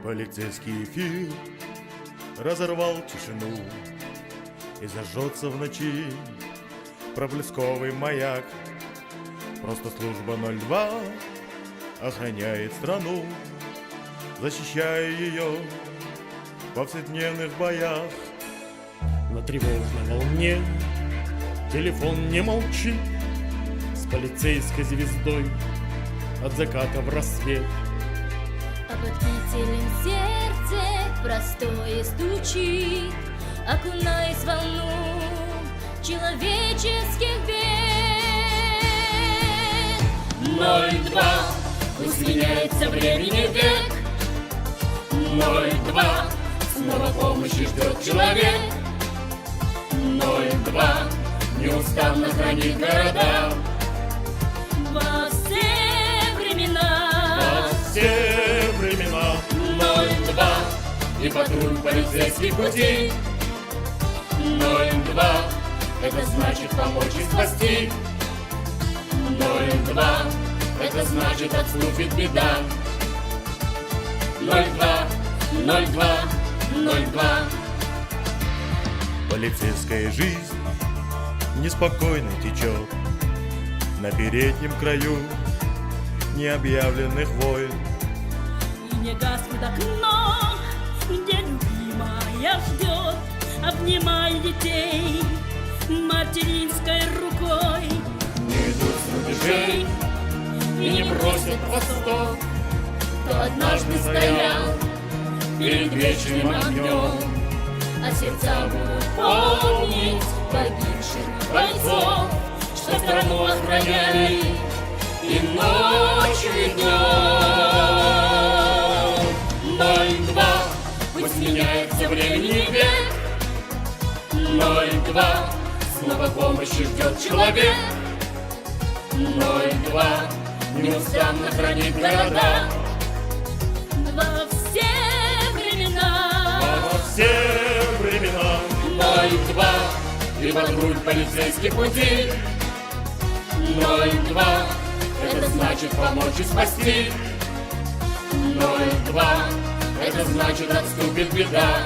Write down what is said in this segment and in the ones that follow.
Полицейский эфир разорвал тишину, и зажжется в ночи проблесковый маяк. Просто служба 02 охраняет страну, защищая ее в повседневных боях. На тревожной волне телефон не молчит, с полицейской звездой от заката в рассвет. А под кителем сердце простое стучит, окунаясь в волну человеческих бед. 02, пусть меняется времени век. 02, снова помощи ждет человек. 02, неустанно хранит города во все времена. Во все времена. 02, И патруль полицейских пути. 02, это значит помочь и спасти. 02, Это значит отступит беда. 02, 02. Полицейская жизнь неспокойно течет на переднем краю необъявленных войн. И не гаснет окно, где любимая ждет, обнимая детей материнской рукой. Не идут с рубежей и не бросят хвостов, Кто однажды стоял перед вечным огнем. а сердца будут помнить погибших бойцов, что страну охраняли и ночью, и днем. 02, Пусть меняется времени век. 02, Снова помощи ждет человек. 02, Неустанно хранит города во все времена. во все времена. 02, И патруль полицейских пути. 02, Это значит помочь и спасти. 02, Это значит отступит беда.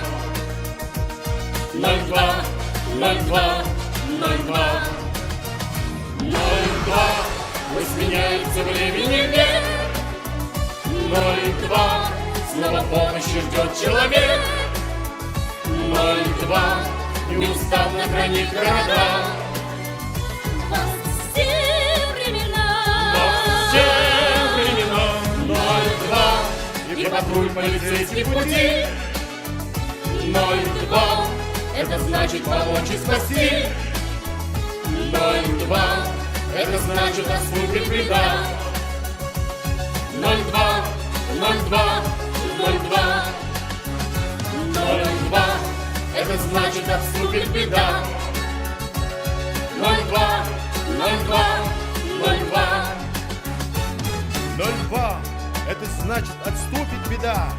02, 02, 02. 02, пусть меняется времени век. 02, снова помощи ждет человек. 02, неустанно хранит города во все времена. во все времена. 02, и патруль полицейских пути. 02, Это значит помочь и спасти. 02, это значит отступит беда. 02, 02, 02, 02, это значит отступит беда. 02, 02, это значит отступит беда.